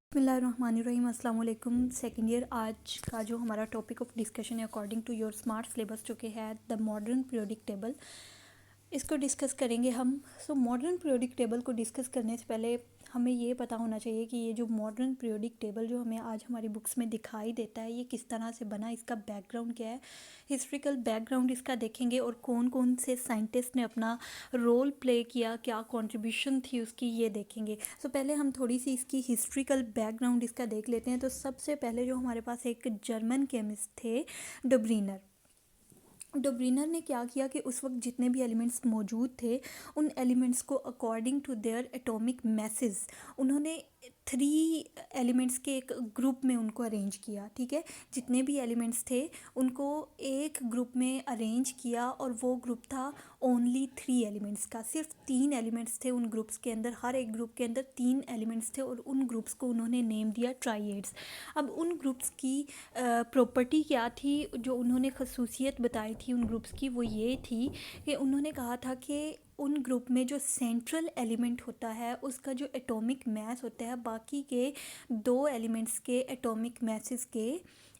बिस्मिल्लाहिर्रहमानिर्रहीम अस्सलाम वालेकुम। सेकेंड ईयर आज का जो हमारा टॉपिक ऑफ डिस्कशन है according to your smart syllabus जो कि है द मॉडर्न पीरियोडिक टेबल, इसको डिस्कस करेंगे हम। मॉडर्न पीरियोडिक टेबल को डिस्कस करने से पहले हमें ये पता होना चाहिए कि ये जो मॉडर्न पीरियोडिक टेबल जो हमें आज हमारी बुक्स में दिखाई देता है ये किस तरह से बना, इसका बैकग्राउंड क्या है, हिस्ट्रिकल बैकग्राउंड इसका देखेंगे और कौन कौन से साइंटिस्ट ने अपना रोल प्ले किया, क्या कंट्रीब्यूशन थी उसकी, ये देखेंगे। पहले हम थोड़ी सी इसकी हिस्ट्रिकल बैकग्राउंड इसका देख लेते हैं। तो सबसे पहले जो हमारे पास एक जर्मन केमिस्ट थे डोब्रीनर ने क्या किया कि उस वक्त जितने भी एलिमेंट्स मौजूद थे उन एलिमेंट्स को according to their atomic mass उन्होंने 3 एलिमेंट्स के एक ग्रुप में उनको अरेंज किया। ठीक है, जितने भी एलिमेंट्स थे उनको एक ग्रुप में अरेंज किया और वो ग्रुप था ओनली 3 एलिमेंट्स का। सिर्फ 3 एलिमेंट्स थे उन ग्रुप्स के अंदर, हर एक ग्रुप के अंदर 3 एलिमेंट्स थे और उन ग्रुप्स को उन्होंने नेम दिया ट्राइएड्स। अब उन ग्रुप्स की प्रॉपर्टी क्या थी, जो उन्होंने खसूसियत बताई थी उन ग्रुप्स की, वो ये थी कि उन्होंने कहा था कि उन ग्रुप में जो सेंट्रल एलिमेंट होता है उसका जो एटॉमिक मास होता है बाकी के 2 एलिमेंट्स के एटॉमिक मासेस के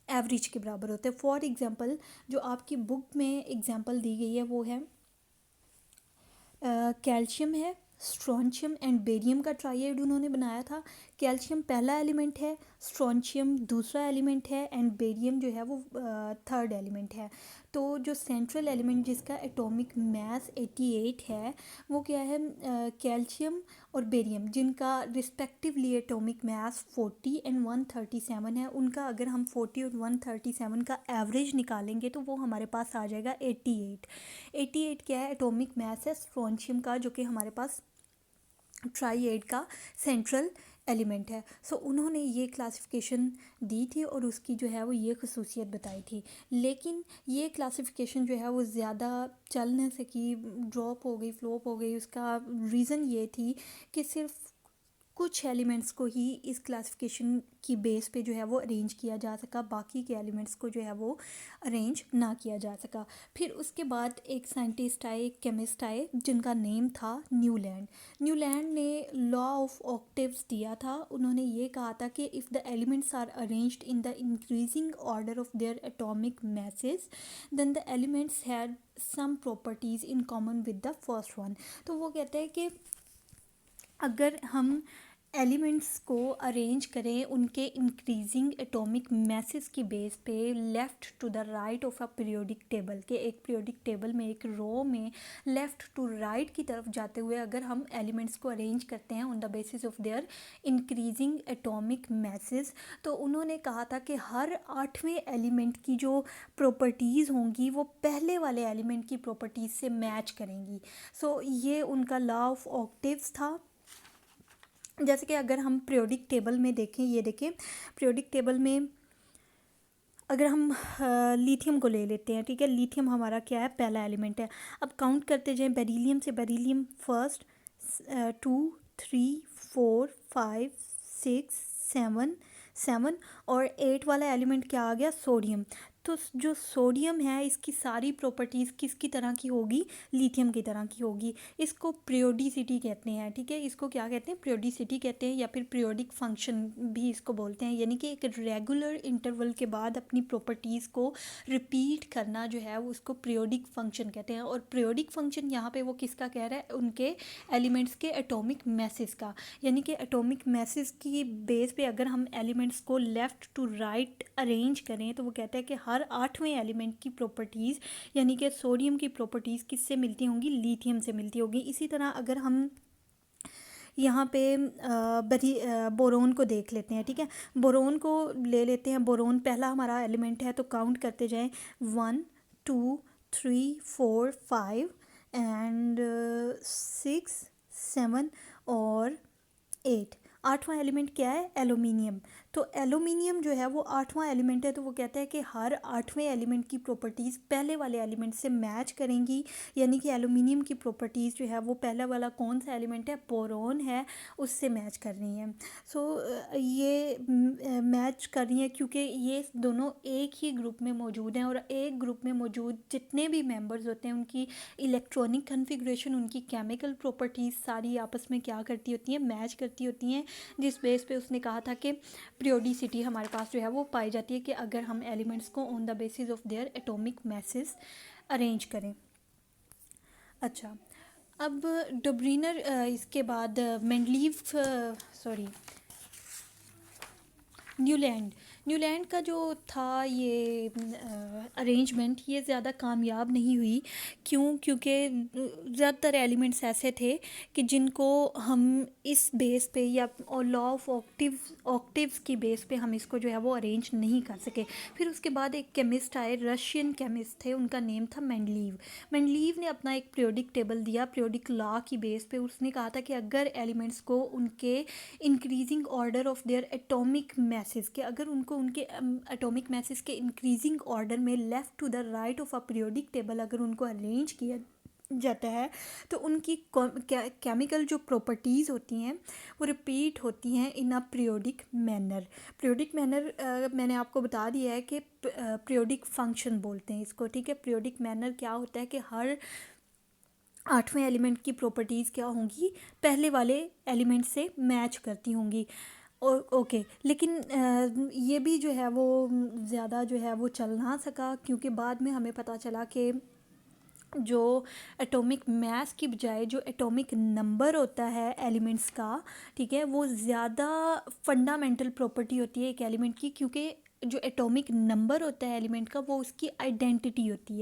एवरेज के बराबर होते हैं। फॉर एग्जांपल जो आपकी बुक में एग्जांपल दी गई है वो है कैल्शियम है, स्ट्रोंशियम एंड बेरियम का ट्राइएड उन्होंने बनाया था। कैल्शियम पहला एलिमेंट है, स्ट्रोंशियम दूसरा एलिमेंट है एंड बेरियम जो है वो थर्ड एलिमेंट है। तो जो सेंट्रल एलिमेंट जिसका एटॉमिक मास 88 है वो क्या है, कैल्शियम और बेरियम, जिनका रिस्पेक्टिवली एटॉमिक मास 40 एंड 137 है। उनका अगर हम 40 और 137 का एवरेज निकालेंगे तो वो हमारे पास आ जाएगा 88। 88 क्या है, एटॉमिक मास है स्ट्रोंशियम का, जो कि हमारे पास ट्राइएड का सेंट्रल एलिमेंट है। उन्होंने ये क्लासिफिकेशन दी थी और उसकी जो है वो ये खसूसियत बताई थी। लेकिन ये क्लासिफिकेशन जो है वो ज़्यादा चल नहीं सकी, ड्रॉप हो गई, फ्लॉप हो गई। उसका रीज़न ये थी कि सिर्फ कुछ एलिमेंट्स को ही इस क्लासिफिकेशन की बेस पे जो है वो अरेंज किया जा सका, बाकी के एलिमेंट्स को जो है वो अरेंज ना किया जा सका। फिर उसके बाद एक साइंटिस्ट आए, एक केमिस्ट आए जिनका नेम था न्यूलैंड। न्यूलैंड ने लॉ ऑफ ऑक्टेव्स दिया था। उन्होंने ये कहा था कि if the elements are arranged in the increasing order of their atomic masses then the elements had some properties in common with the first one. तो वो कहते हैं कि अगर हम एलिमेंट्स को अरेंज करें उनके इंक्रीजिंग एटॉमिक मैसेस की बेस पे left to the right of a periodic table, के एक पीरियोडिक टेबल में एक रो में लेफ़्ट टू राइट की तरफ जाते हुए अगर हम एलिमेंट्स को अरेंज करते हैं on the basis of their increasing atomic masses, तो उन्होंने कहा था कि हर 8वें एलिमेंट की जो प्रॉपर्टीज़ होंगी वो पहले वाले एलिमेंट की प्रॉपर्टीज़ से मैच करेंगी। ये उनका लॉ ऑफ ऑक्टेव्स था। जैसे कि अगर हम पीरियोडिक टेबल में देखें, ये देखें पीरियोडिक टेबल में अगर हम लिथियम को ले लेते हैं, ठीक है, लिथियम हमारा क्या है, पहला एलिमेंट है। अब काउंट करते जाएं बेरिलियम से, बेरिलियम फर्स्ट, 2 3 4 5 6 7 और 8 वाला एलिमेंट क्या आ गया, सोडियम। तो जो सोडियम है इसकी सारी प्रॉपर्टीज़ किसकी तरह की होगी, लिथियम की तरह की होगी। इसको पीरियोडिसिटी कहते हैं। ठीक है, इसको क्या कहते हैं, पीरियोडिसिटी कहते हैं या फिर पीरियोडिक फंक्शन भी इसको बोलते हैं। यानी कि एक रेगुलर इंटरवल के बाद अपनी प्रॉपर्टीज़ को रिपीट करना जो है वो उसको पीरियोडिक फंक्शन कहते हैं। और पीरियोडिक फंक्शन यहाँ पे वो किसका कह रहा है, उनके एलिमेंट्स के एटॉमिक मैसेस का। यानी कि एटॉमिक मैसेस की बेस पे अगर हम एलिमेंट्स को लेफ़्ट टू राइट अरेंज करें तो वो कहता है कि हर 8वें एलिमेंट की प्रॉपर्टीज़ यानी कि सोडियम की प्रॉपर्टीज़ किससे मिलती होंगी, लिथियम से मिलती होगी। इसी तरह अगर हम यहाँ पे बोरोन को देख लेते हैं, ठीक है, बोरोन को ले लेते हैं। बोरोन पहला हमारा एलिमेंट है, तो काउंट करते जाएं 1 2 3 4 5 एंड 6 7 और 8। 8वां एलिमेंट क्या है, एलुमिनियम। तो एलुमिनियम जो है वो 8वां एलिमेंट है, तो वो कहता है कि हर 8वें एलिमेंट की प्रॉपर्टीज़ पहले वाले एलिमेंट से मैच करेंगी। यानी कि एलुमिनियम की प्रॉपर्टीज़ जो है वो पहला वाला कौन सा एलिमेंट है, बोरोन है, उससे मैच कर रही हैं। ये मैच कर रही हैं क्योंकि ये दोनों एक ही ग्रुप में मौजूद हैं और एक ग्रुप में मौजूद जितने भी मेंबर्स होते हैं उनकी इलेक्ट्रॉनिक कन्फिग्रेशन, उनकी केमिकल प्रॉपर्टीज़ सारी आपस में क्या करती होती हैं, मैच करती होती हैं। जिस बेस पे उसने कहा था कि पीरियोडिसिटी हमारे पास जो है वो पाई जाती है कि अगर हम एलिमेंट्स को on the basis of their atomic masses arrange करें। अच्छा, अब डोब्रीनर इसके बाद मेंडलीव सॉरी न्यूलैंड न्यूलैंड का जो था ये अरेंजमेंट ये ज़्यादा कामयाब नहीं हुई। क्योंकि ज़्यादातर एलिमेंट्स ऐसे थे कि जिनको हम इस बेस पे या लॉ ऑफ ऑक्टिव्स की बेस पे हम इसको जो है वो अरेंज नहीं कर सके। फिर उसके बाद एक केमिस्ट आए, रशियन केमिस्ट थे, उनका नेम था मेंडलीव। मेंडलीव ने अपना एक पीरियोडिक टेबल दिया पीरियोडिक लॉ की बेस पे। उसने कहा था कि अगर एलिमेंट्स को उनके increasing order of their atomic masses के अगर उनको उनके एटॉमिक मैसेज के इंक्रीजिंग ऑर्डर में left to the right of a periodic table अगर उनको अरेंज किया जाता है तो उनकी केमिकल जो प्रॉपर्टीज़ होती हैं वो रिपीट होती हैं in a periodic manner. Periodic manner मैंने आपको बता दिया है कि पीरियोडिक फंक्शन बोलते हैं इसको, ठीक है। पीरियोडिक मैनर क्या होता है कि हर 8वें एलिमेंट की प्रॉपर्टीज़ क्या होंगी, पहले वाले एलिमेंट से मैच करती होंगी। ओके, लेकिन ये भी जो है वो ज़्यादा जो है वो चल ना सका क्योंकि बाद में हमें पता चला कि जो एटॉमिक मास की बजाय जो एटॉमिक नंबर होता है एलिमेंट्स का, ठीक है, वो ज़्यादा फंडामेंटल प्रॉपर्टी होती है एक एलिमेंट की। क्योंकि जो एटॉमिक नंबर होता है एलिमेंट का वो उसकी आइडेंटिटी होती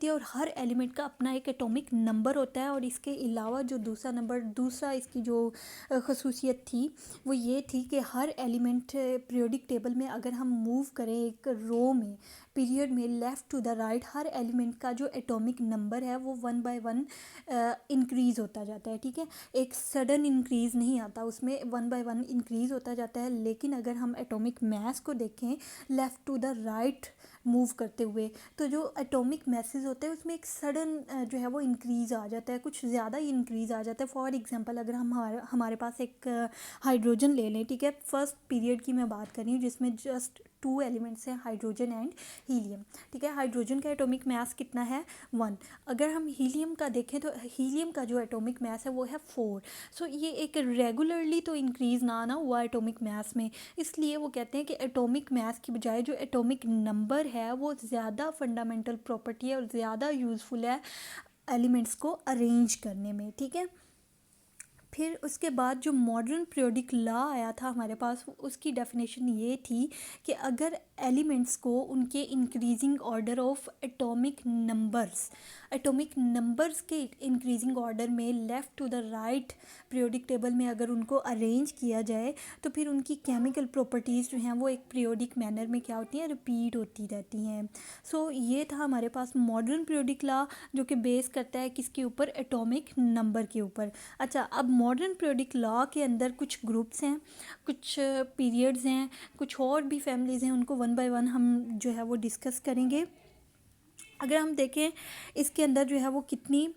है और हर एलिमेंट का अपना एक एटॉमिक नंबर होता है। और इसके अलावा जो दूसरा इसकी जो खसूसियत थी वो ये थी कि हर एलिमेंट पीरियोडिक टेबल में अगर हम मूव करें एक रो में पीरियड में लेफ़्ट टू द राइट, हर एलिमेंट का जो एटॉमिक नंबर है वो 1 बाय 1 इंक्रीज़ होता जाता है, ठीक है। एक सडन इंक्रीज़ नहीं आता उसमें, 1 बाय 1 इंक्रीज़ होता जाता है। लेकिन अगर हम एटॉमिक मास को देखें left to the right move करते हुए तो जो एटॉमिक मैसेज होते हैं उसमें एक सडन जो है वो इंक्रीज़ आ जाता है, कुछ ज़्यादा ही इंक्रीज़ आ जाता है। फॉर एग्जांपल अगर हम हमारे पास एक हाइड्रोजन ले लें, ठीक है, फर्स्ट पीरियड की मैं बात कर रही हूँ जिसमें जस्ट 2 एलिमेंट्स हैं, हाइड्रोजन एंड हीलियम, ठीक है। हाइड्रोजन का एटॉमिक मास कितना है 1। अगर हम हीलियम का देखें तो हीलियम का जो एटॉमिक मास है वो है 4। सो ये एक रेगुलरली तो इंक्रीज़ ना हुआ एटॉमिक मास में, इसलिए वो कहते हैं कि एटॉमिक मास की बजाय जो एटॉमिक नंबर है वो ज़्यादा फंडामेंटल प्रॉपर्टी है और ज़्यादा यूज़फुल है एलिमेंट्स को अरेंज करने में, ठीक है। फिर उसके बाद जो मॉडर्न पीरियोडिक लॉ आया था हमारे पास उसकी डेफिनेशन ये थी कि अगर एलिमेंट्स को उनके increasing order of atomic numbers के इंक्रीजिंग ऑर्डर में left to the right periodic table में अगर उनको अरेंज किया जाए तो फिर उनकी केमिकल प्रॉपर्टीज़ जो हैं वो एक पीरियोडिक मैनर में क्या होती हैं, रिपीट होती रहती हैं। सो ये था हमारे पास मॉडर्न पीरियोडिक लॉ जो कि बेस करता है किसके ऊपर, एटॉमिक नंबर के ऊपर। अच्छा, अब मॉडर्न पीरियोडिक लॉ के अंदर कुछ ग्रुप्स हैं, कुछ पीरियड्स हैं, कुछ और भी फैमिलीज़ हैं, उनको 1 बाय 1 हम जो है वो डिस्कस करेंगे। अगर हम देखें इसके अंदर जो है वो कितनी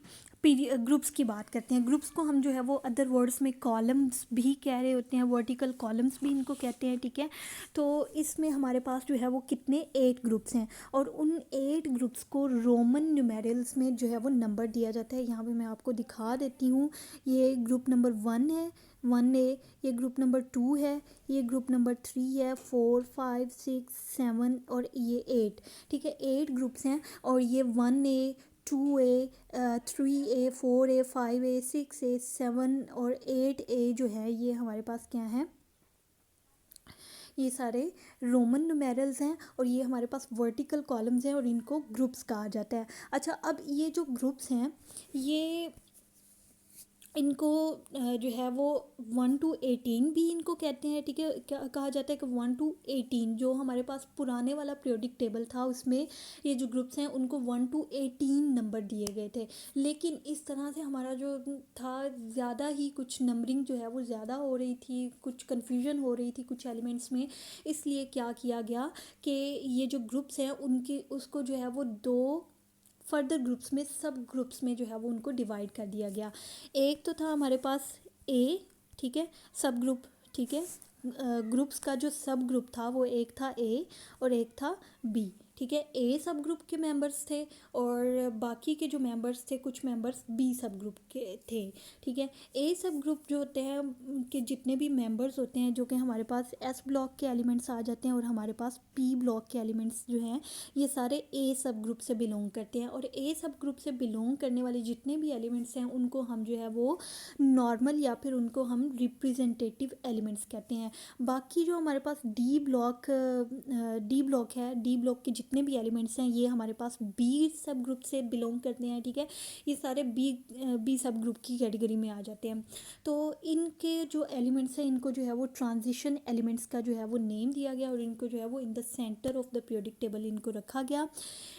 ग्रुप्स की बात करते हैं। ग्रुप्स को हम जो है वो अदर वर्ड्स में कॉलम्स भी कह रहे होते हैं, वर्टिकल कॉलम्स भी इनको कहते हैं, ठीक है। तो इसमें हमारे पास जो है वो कितने 8 ग्रुप्स हैं और उन 8 ग्रुप्स को रोमन न्यूमेरल्स में जो है वो नंबर दिया जाता है। यहाँ पे मैं आपको दिखा देती हूँ। ये ग्रुप नंबर 1 है, 1A, ये ग्रुप नंबर 2 है, ये ग्रुप नंबर 3 है, 4, 5, 6, 7 और ये 8, ठीक है। 8 ग्रुप्स हैं और ये 1A, 2A, 3A, 4A, 5A, 6A, 7 और 8A जो है ये हमारे पास क्या हैं, ये सारे रोमन न्यूमेरल्स हैं और ये हमारे पास वर्टिकल कॉलम्स हैं और इनको ग्रुप्स कहा जाता है। अच्छा, अब ये जो ग्रुप्स हैं ये इनको जो है वो 1 to 18 भी इनको कहते हैं, ठीक है। क्या कहा जाता है कि 1 to 18 जो हमारे पास पुराने वाला पीरियोडिक टेबल था उसमें ये जो ग्रुप्स हैं उनको 1 to 18 नंबर दिए गए थे। लेकिन इस तरह से हमारा जो था ज़्यादा ही कुछ नंबरिंग जो है वो ज़्यादा हो रही थी, कुछ कन्फ्यूजन हो रही थी कुछ एलिमेंट्स में, इसलिए क्या किया गया कि ये जो ग्रुप्स हैं उनकी उसको जो है वो 2 फर्दर ग्रुप्स में, सब ग्रुप्स में जो है वो उनको डिवाइड कर दिया गया। एक तो था हमारे पास ए, ठीक है, सब ग्रुप, ठीक है। ग्रुप्स का जो सब ग्रुप था वो एक था ए और एक था बी, ठीक है, ए सब ग्रुप के मेंबर्स थे और बाकी के जो मेंबर्स थे कुछ मेंबर्स बी सब ग्रुप के थे। ठीक है, ए सब ग्रुप जो होते हैं के जितने भी मेंबर्स होते हैं जो कि हमारे पास एस ब्लॉक के एलिमेंट्स आ जाते हैं और हमारे पास पी ब्लॉक के एलिमेंट्स जो हैं ये सारे ए सब ग्रुप से बिलोंग करते हैं। और ए सब ग्रुप से बिलोंग करने वाले जितने भी एलिमेंट्स हैं उनको हम जो है वो नॉर्मल या फिर उनको हम रिप्रेजेंटेटिव एलिमेंट्स कहते हैं। बाकी जो हमारे पास डी ब्लॉक है, डी ब्लॉक के जितने भी एलिमेंट्स हैं ये हमारे पास बी सब ग्रुप से बिलोंग करते हैं। ठीक है, ये सारे बी सब ग्रुप की कैटेगरी में आ जाते हैं। तो इनके जो एलिमेंट्स हैं इनको जो है वो ट्रांजिशन एलिमेंट्स का जो है वो नेम दिया गया और इनको जो है वो in the centre of the periodic table इनको रखा गया।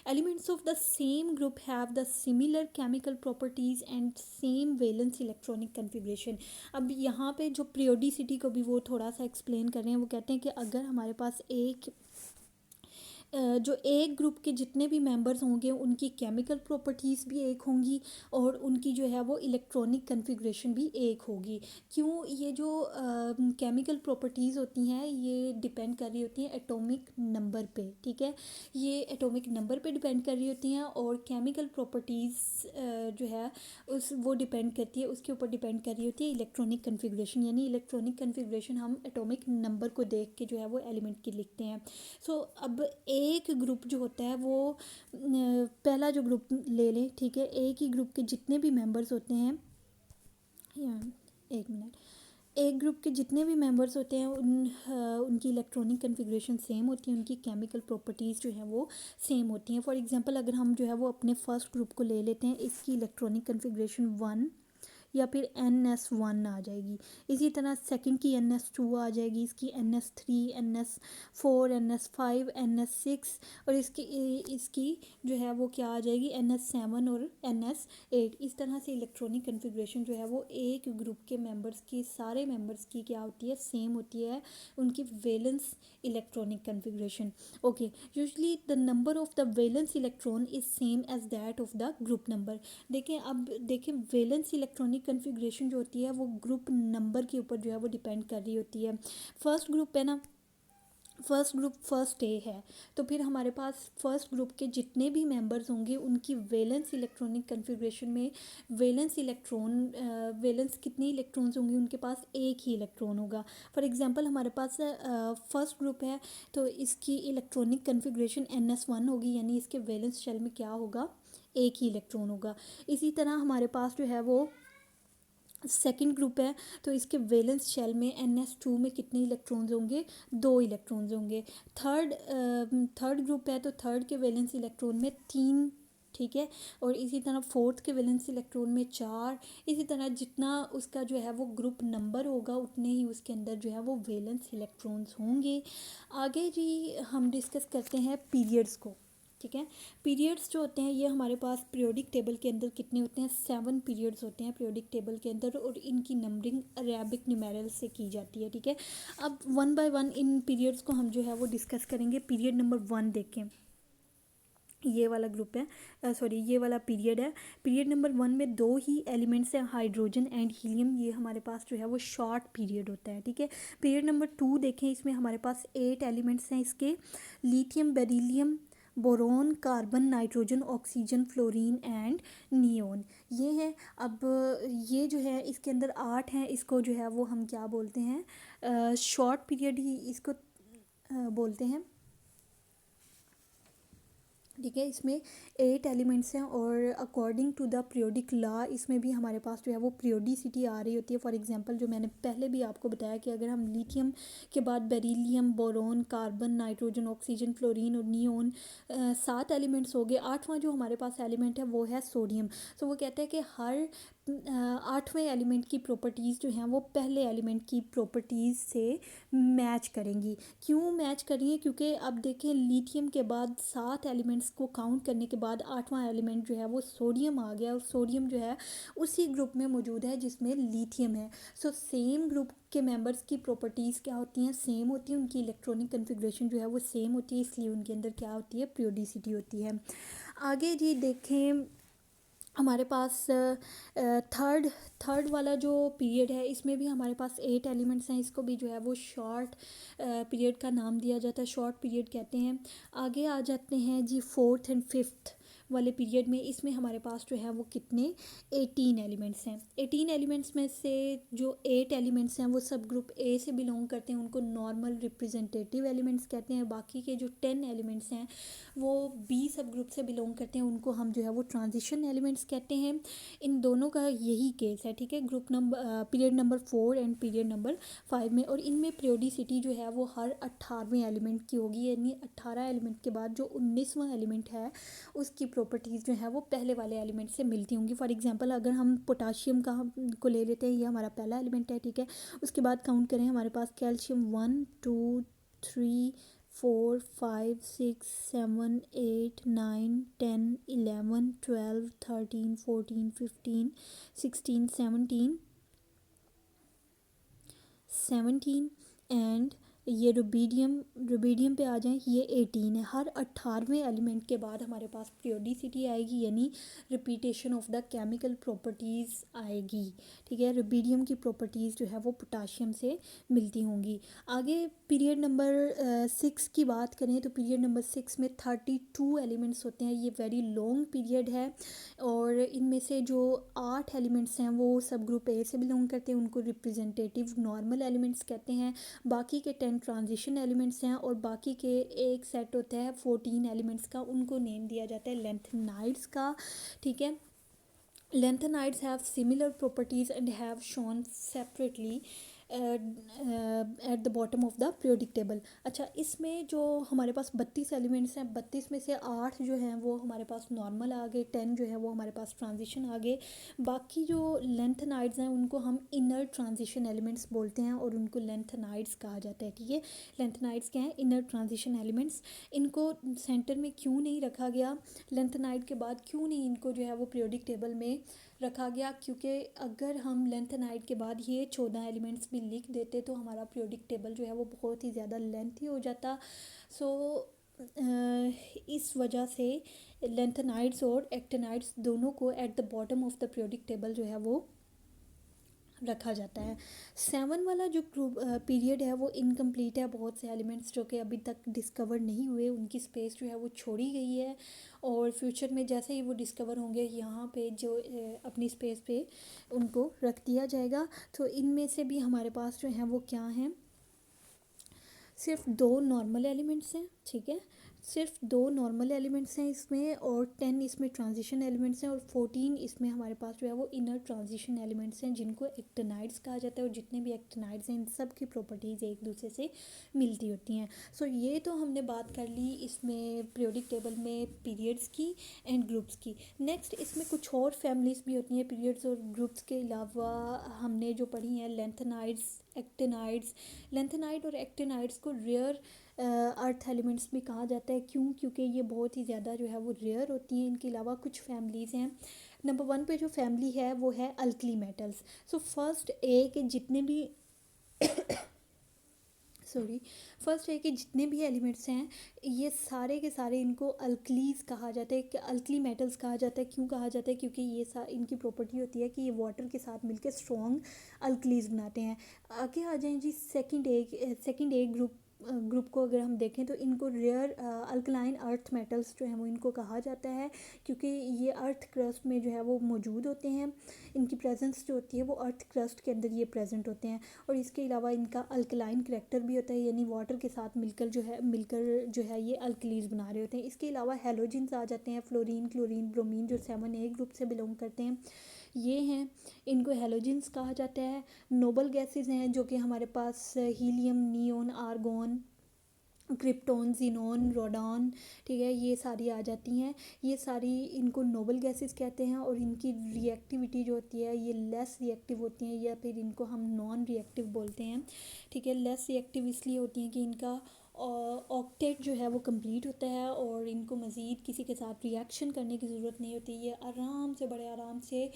Elements of the same group have the similar chemical properties and same valence electronic configuration. अब यहाँ पे जो पीरियोडिसिटी को भी वो थोड़ा सा एक्सप्लेन कर रहे हैं। वो कहते हैं कि अगर हमारे पास जो एक ग्रुप के जितने भी मेंबर्स होंगे उनकी केमिकल प्रॉपर्टीज़ भी एक होंगी और उनकी जो है वो इलेक्ट्रॉनिक कन्फिग्रेशन भी एक होगी। क्यों? ये जो केमिकल प्रॉपर्टीज़ होती हैं ये डिपेंड कर रही होती हैं एटॉमिक नंबर पे। ठीक है, ये एटॉमिक नंबर पे डिपेंड कर रही होती हैं और केमिकल प्रॉपर्टीज़ जो है वो डिपेंड करती है, उसके ऊपर डिपेंड कर रही होती है इलेक्ट्रॉनिक कन्फिग्रेशन। यानी इलेक्ट्रॉनिक कन्फिग्रेशन हम एटॉमिक नंबर को देख के जो है वो एलिमेंट की लिखते हैं। सो अब एक ग्रुप जो होता है वो पहला जो ग्रुप ले लें। ठीक है, एक ही ग्रुप के जितने भी मेंबर्स होते हैं एक मिनट, एक ग्रुप के जितने भी मेंबर्स होते हैं उनकी इलेक्ट्रॉनिक कन्फिग्रेशन सेम होती है, उनकी केमिकल प्रॉपर्टीज़ जो हैं वो सेम होती हैं। फॉर एग्जांपल अगर हम जो है वो अपने फर्स्ट ग्रुप को ले लेते हैं, इसकी इलेक्ट्रॉनिक कन्फिग्रेशन 1 या फिर NS1 आ जाएगी। इसी तरह सेकंड की NS2 आ जाएगी, इसकी NS3, NS4, NS5, NS6 और इसकी जो है वो क्या आ जाएगी NS7 और NS8। इस तरह से इलेक्ट्रॉनिक कन्फिग्रेशन जो है वो एक ग्रुप के मेंबर्स की सारे मेंबर्स की क्या होती है सेम होती है, उनकी valence electronic configuration. Okay, usually the number of the valence electron is same as that of the group number. देखें वैलेंस इलेक्ट्रॉनिक कन्फिग्रेशन जो होती है वो ग्रुप नंबर के ऊपर जो है वो डिपेंड कर रही होती है। फर्स्ट ग्रुप है ना, फर्स्ट ग्रुप फर्स्ट ए है तो फिर हमारे पास फर्स्ट ग्रुप के जितने भी मेंबर्स होंगे उनकी वैलेंस इलेक्ट्रॉनिक कन्फिग्रेशन में वैलेंस कितनी इलेक्ट्रॉन्स होंगी, उनके पास एक ही इलेक्ट्रॉन होगा। फॉर एग्जांपल हमारे पास फर्स्ट ग्रुप है तो इसकी इलेक्ट्रॉनिक कन्फिग्रेशन NS1 होगी, यानी इसके वैलेंस शेल में क्या होगा एक ही इलेक्ट्रॉन होगा। इसी तरह हमारे पास जो है वो सेकंड ग्रुप है तो इसके वैलेंस शेल में NS2 में कितने इलेक्ट्रॉन्स होंगे, 2 इलेक्ट्रॉन्स होंगे। थर्ड ग्रुप है तो थर्ड के वैलेंस इलेक्ट्रॉन में 3। ठीक है, और इसी तरह फोर्थ के वैलेंस इलेक्ट्रॉन में 4। इसी तरह जितना उसका जो है वो ग्रुप नंबर होगा उतने ही उसके अंदर जो है वो वैलेंस इलेक्ट्रॉन्स होंगे। आगे जी हम डिस्कस करते हैं पीरियड्स को। ठीक है, पीरियड्स जो होते हैं ये हमारे पास पीरियोडिक टेबल के अंदर कितने होते हैं 7 पीरियड्स होते हैं पीरियोडिक टेबल के अंदर और इनकी नंबरिंग अरेबिक न्यूमेरल से की जाती है। ठीक है, अब one by one in periods को हम जो है वो डिस्कस करेंगे। पीरियड नंबर 1 देखें, ये वाला ग्रुप है सॉरी ये वाला पीरियड है। पीरियड नंबर 1 में 2 ही एलिमेंट्स हैं, हाइड्रोजन एंड हीलियम। ये हमारे पास जो है वो शॉर्ट पीरियड होता है। ठीक है, पीरियड नंबर 2 देखें, इसमें हमारे पास 8 एलिमेंट्स हैं इसके, lithium, beryllium, boron, carbon, nitrogen, oxygen, fluorine and neon ये है। अब ये जो है इसके अंदर 8 हैं, इसको जो है वो हम क्या बोलते हैं शॉर्ट पीरियड ही इसको बोलते हैं। ठीक है, इसमें 8 एलिमेंट्स हैं और according to the periodic law इसमें भी हमारे पास जो है वो पीरियोडिसिटी आ रही होती है। फॉर एग्जांपल जो मैंने पहले भी आपको बताया कि अगर हम लिथियम के बाद beryllium, boron, carbon, nitrogen, oxygen, fluorine और नियोन 7 एलिमेंट्स हो गए। 8वां जो हमारे पास एलिमेंट है वो है सोडियम। तो वो कहते हैं कि हर 8वें एलिमेंट की प्रॉपर्टीज़ जो हैं वो पहले एलिमेंट की प्रॉपर्टीज़ से मैच करेंगी। क्यों मैच करेंगे? क्योंकि अब देखें लिथियम के बाद 7 एलिमेंट्स को काउंट करने के बाद 8वां एलिमेंट जो है वो सोडियम आ गया और सोडियम जो है उसी ग्रुप में मौजूद है जिसमें लिथियम है। सो सेम ग्रुप के मेंबर्स की प्रॉपर्टीज़ क्या होती हैं सेम होती है, उनकी इलेक्ट्रॉनिक कन्फिग्रेशन जो है वो सेम होती है, इसलिए उनके अंदर क्या होती है पीरियोडिसिटी होती है। आगे जी देखें हमारे पास थर्ड थर्ड वाला जो पीरियड है इसमें भी हमारे पास 8 एलिमेंट्स हैं। इसको भी जो है वो शॉर्ट पीरियड का नाम दिया जाता है, शॉर्ट पीरियड कहते हैं। आगे आ जाते हैं जी फोर्थ एंड फिफ्थ वाले पीरियड में। इसमें हमारे पास जो है वो कितने 18 एलिमेंट्स हैं। 18 एलिमेंट्स में से जो 8 एलिमेंट्स हैं वो सब ग्रुप ए से बिलोंग करते हैं, उनको नॉर्मल रिप्रेजेंटेटिव एलिमेंट्स कहते हैं। बाकी के जो 10 एलिमेंट्स हैं वो बी सब ग्रुप से बिलोंग करते हैं, उनको हम जो है वो ट्रांजिशन एलिमेंट्स कहते हैं। इन दोनों का यही केस है, ठीक है, group number period number 4 and period number 5 में। और इनमें पीरियोडिसिटी जो है वो हर 18वें एलिमेंट की होगी, यानी 18 एलिमेंट के बाद जो 19वां एलिमेंट है उसकी प्रॉपर्टीज़ जो है वो पहले वाले एलिमेंट से मिलती होंगी। फॉर एग्जांपल अगर हम पोटाशियम का को ले लेते हैं, ये हमारा पहला एलिमेंट है, ठीक है। उसके बाद काउंट करें, हमारे पास कैल्शियम 1 2 3 4 5 6 7 8 9 10 11 12 13 14 15 16 17 एंड ये रुबीडियम पे आ जाएं, ये 18 है। हर 18वें एलिमेंट के बाद हमारे पास पीरियोडिसिटी आएगी, यानी repetition of the chemical properties आएगी, ठीक है। रुबीडियम की प्रॉपर्टीज़ जो है वो पोटाशियम से मिलती होंगी। आगे पीरियड नंबर 6 की बात करें तो पीरियड नंबर 6 में 32 एलिमेंट्स होते हैं। ये वेरी लॉन्ग पीरियड है और इनमें से जो 8 एलिमेंट्स हैं वो सब ग्रुप ए से बिलोंग करते हैं, उनको रिप्रेजेंटेटिव नॉर्मल एलिमेंट्स कहते हैं। बाकी के 10 ट्रांजिशन एलिमेंट्स हैं और बाकी के एक सेट होता है 14 एलिमेंट्स का, उनको नेम दिया जाता है लेंथेनाइड्स का, ठीक है। Lanthanides have similar properties and have shown separately at the bottom of the periodic table। अच्छा, इसमें जो हमारे पास 32 एलिमेंट्स हैं, 32 में से 8 जो हैं वो हमारे पास नॉर्मल आ गए, 10 जो है वो हमारे पास ट्रांजिशन आ गए। बाकी जो लेंथेनाइड्स हैं उनको हम इनर ट्रांजिशन एलिमेंट्स बोलते हैं और उनको लेंथेनाइड्स कहा जाता है, ठीक है। लेंथेनाइड्स क्या हैं? Inner transition elements. इनको सेंटर में क्यों नहीं रखा गया, लेंथेनाइड के बाद क्यों नहीं इनको जो है वो पीरियोडिक टेबल में रखा गया? क्योंकि अगर हम लेंथेनाइड के बाद ये 14 एलिमेंट्स भी लिख देते तो हमारा पीरियोडिक टेबल जो है वो बहुत ही ज़्यादा लेंथी हो जाता। सो इस वजह से लेंथेनाइड्स और एक्टिनाइड्स दोनों को at the bottom of the periodic table जो है वो रखा जाता है। 7 वाला जो ग्रुप पीरियड है वो इनकम्प्लीट है। बहुत से एलिमेंट्स जो कि अभी तक डिस्कवर नहीं हुए उनकी स्पेस जो है वो छोड़ी गई है और फ्यूचर में जैसे ही वो डिस्कवर होंगे यहाँ पे जो अपनी स्पेस पे उनको रख दिया जाएगा। तो इनमें से भी हमारे पास जो हैं वो क्या हैं, सिर्फ 2 नॉर्मल एलिमेंट्स हैं, ठीक है। सिर्फ 2 नॉर्मल एलिमेंट्स हैं इसमें और 10 इसमें ट्रांजिशन एलिमेंट्स हैं और 14 इसमें हमारे पास जो है वो इनर ट्रांजिशन एलिमेंट्स हैं जिनको एक्टिनाइड्स कहा जाता है। और जितने भी एक्टिनाइड्स हैं इन सब की प्रॉपर्टीज़ एक दूसरे से मिलती होती हैं। सो ये तो हमने बात कर ली इसमें पीरियोडिक टेबल में पीरियड्स की एंड ग्रुप्स की। नेक्स्ट इसमें कुछ और फैमिलीज़ भी होती हैं पीरियड्स और ग्रुप्स के अलावा। हमने जो पढ़ी हैं लेंथेनाइड्स, एक्टिनाइड्स। लेंथेनाइड और एक्टिनाइड्स को रेयर अर्थ एलिमेंट्स भी कहा जाता है। क्यों? क्योंकि ये बहुत ही ज़्यादा जो है वो रेयर होती हैं। इनके अलावा कुछ फैमिलीज़ हैं। नंबर 1 पे जो फैमिली है वो है alkali metals. So first A के जितने भी फर्स्ट है कि जितने भी एलिमेंट्स हैं ये सारे के सारे इनको अल्कलीज कहा जाता है, कि अल्कली मेटल्स कहा जाता है। क्यों कहा जाता है? क्योंकि ये इनकी प्रॉपर्टी होती है कि ये वाटर के साथ मिलकर स्ट्रॉन्ग अल्कलीज बनाते हैं। आगे आ जाएं जी सेकंड ए ग्रुप को अगर हम देखें तो इनको रेयर अल्कलाइन अर्थ मेटल्स जो हैं वो इनको कहा जाता है, क्योंकि ये अर्थ क्रस्ट में जो है वो मौजूद होते हैं। इनकी प्रेजेंस जो होती है वो अर्थ क्रस्ट के अंदर ये प्रेजेंट होते हैं। और इसके अलावा इनका अल्कलाइन करैक्टर भी होता है, यानी वाटर के साथ मिलकर जो है ये अल्कलीज बना रहे होते हैं। इसके अलावा हेलोजेंस आ जाते हैं, फ्लोरीन, क्लोरीन, ब्रोमीन, जो 7A ग्रुप से बिलोंग करते हैं ये हैं, इनको हेलोजेंस कहा जाता है। नोबल गैसेस हैं जो कि हमारे पास helium, neon, argon, krypton, xenon, radon, ठीक है, ये सारी आ जाती हैं। ये सारी इनको नोबल गैसेस कहते हैं और इनकी रिएक्टिविटी जो होती है ये लेस रिएक्टिव होती हैं, या फिर इनको हम नॉन रिएक्टिव बोलते हैं, ठीक है। लेस रिएक्टिव इसलिए होती हैं कि इनका ऑक्टेट जो है वो कंप्लीट होता है और इनको मज़ीद किसी के साथ रिएक्शन करने की ज़रूरत नहीं होती। ये आराम से, बड़े आराम से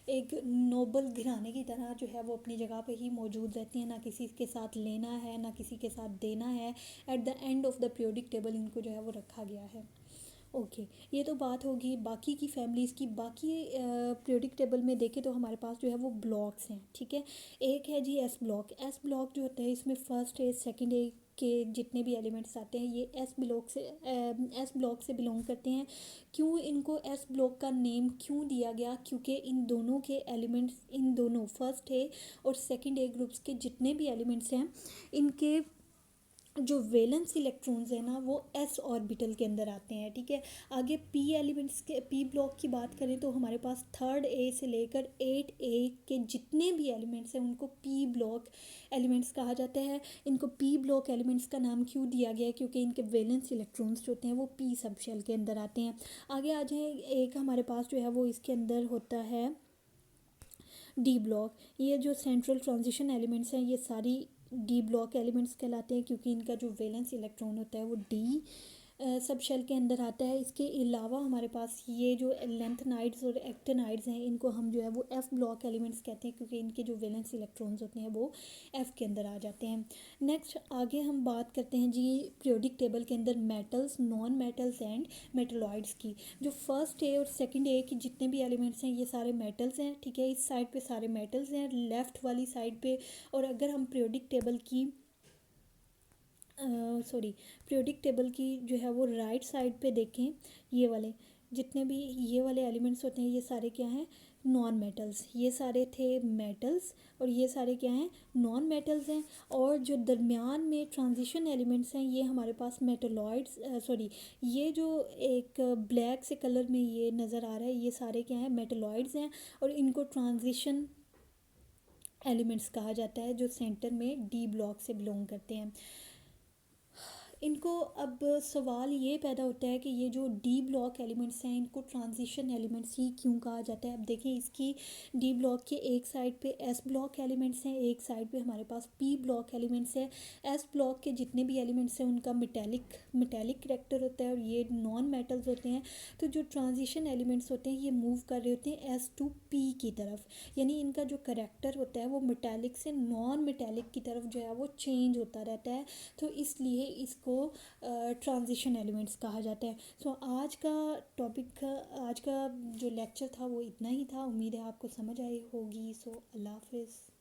एक नोबल घराने की तरह जो है वो अपनी जगह पे ही मौजूद रहती हैं, ना किसी के साथ लेना है ना किसी के साथ देना है। At the end of the periodic table इनको जो है वो रखा गया है। ओके, ये तो बात होगी बाकी की फैमिलीज़ की। बाकी पीरियोडिक टेबल में देखें तो हमारे पास जो है वो ब्लॉक्स हैं, ठीक है। एक है G S block. S block जो होता है इसमें फर्स्ट ए सेकंड ए के जितने भी एलिमेंट्स आते हैं ये एस ब्लॉक से बिलोंग करते हैं। क्यों इनको एस ब्लॉक का नेम क्यों दिया गया? क्योंकि इन दोनों के एलिमेंट्स, इन दोनों फर्स्ट ए और सेकंड ए ग्रुप्स के जितने भी एलिमेंट्स हैं इनके जो वैलेंस इलेक्ट्रॉन्स हैं ना वो एस ऑर्बिटल के अंदर आते हैं, ठीक है। आगे पी एलिमेंट्स के, पी ब्लॉक की बात करें तो हमारे पास थर्ड ए से लेकर 8 ए के जितने भी एलिमेंट्स हैं उनको पी ब्लॉक एलिमेंट्स कहा जाता है। इनको पी ब्लॉक एलिमेंट्स का नाम क्यों दिया गया है? क्योंकि इनके वैलेंस इलेक्ट्रॉन्स जो होते हैं वो पी सब शेल के अंदर आते हैं। आगे आ जाए, एक हमारे पास जो है वो इसके अंदर होता है डी ब्लॉक। ये जो सेंट्रल ट्रांजिशन एलिमेंट्स हैं ये सारी डी ब्लॉक एलिमेंट्स कहलाते हैं क्योंकि इनका जो वैलेंस इलेक्ट्रॉन होता है वो डी सब शेल के अंदर आता है। इसके अलावा हमारे पास ये जो लेंथनाइड्स और एक्टिनाइड्स हैं इनको हम जो है वो एफ ब्लॉक एलिमेंट्स कहते हैं क्योंकि इनके जो वैलेंस इलेक्ट्रॉन्स होते हैं वो एफ के अंदर आ जाते हैं। नेक्स्ट आगे हम बात करते हैं जी पीरियोडिक टेबल के अंदर metals, non metals and metalloids की। जो फर्स्ट ए और सेकंड ए की जितने भी एलिमेंट्स हैं ये सारे मेटल्स हैं, ठीक है। इस साइड पे सारे मेटल्स हैं लेफ़्ट वाली साइड पे। और अगर हम पीरियोडिक टेबल की जो है वो राइट साइड पे देखें, ये वाले जितने भी ये वाले एलिमेंट्स होते हैं ये सारे क्या हैं? Non metals. ये सारे थे मेटल्स और ये सारे क्या हैं? नॉन मेटल्स हैं। और जो दरमियान में ट्रांजिशन एलिमेंट्स हैं ये हमारे पास मेटलॉइड्स, ये जो एक ब्लैक से कलर में ये नज़र आ रहा है ये सारे क्या हैं? मेटलॉइड्स हैं। और इनको ट्रांजिशन एलिमेंट्स कहा जाता है जो सेंटर में डी ब्लॉक से बिलोंग करते हैं। इनको अब सवाल ये पैदा होता है कि ये जो डी ब्लॉक एलिमेंट्स हैं इनको ट्रांजिशन एलिमेंट्स ही क्यों कहा जाता है? अब देखिए इसकी डी ब्लॉक के एक साइड पे एस ब्लॉक एलिमेंट्स हैं, एक साइड पे हमारे पास पी ब्लॉक एलिमेंट्स हैं। एस ब्लॉक के जितने भी एलिमेंट्स हैं उनका मेटेलिक करेक्टर होता है और ये नॉन मेटल्स होते हैं। तो जो ट्रांजिशन एलिमेंट्स होते हैं ये मूव कर रहे होते हैं एस टू पी की तरफ, यानी इनका जो करेक्टर होता है वो मेटेलिक से नॉन मेटेलिक की तरफ जो है वो चेंज होता रहता है। तो इसलिए इसको ट्रांजिशन एलिमेंट्स कहा जाता है। सो आज का जो लेक्चर था वो इतना ही था। उम्मीद है आपको समझ आई होगी। सो अल्लाह हाफिज़।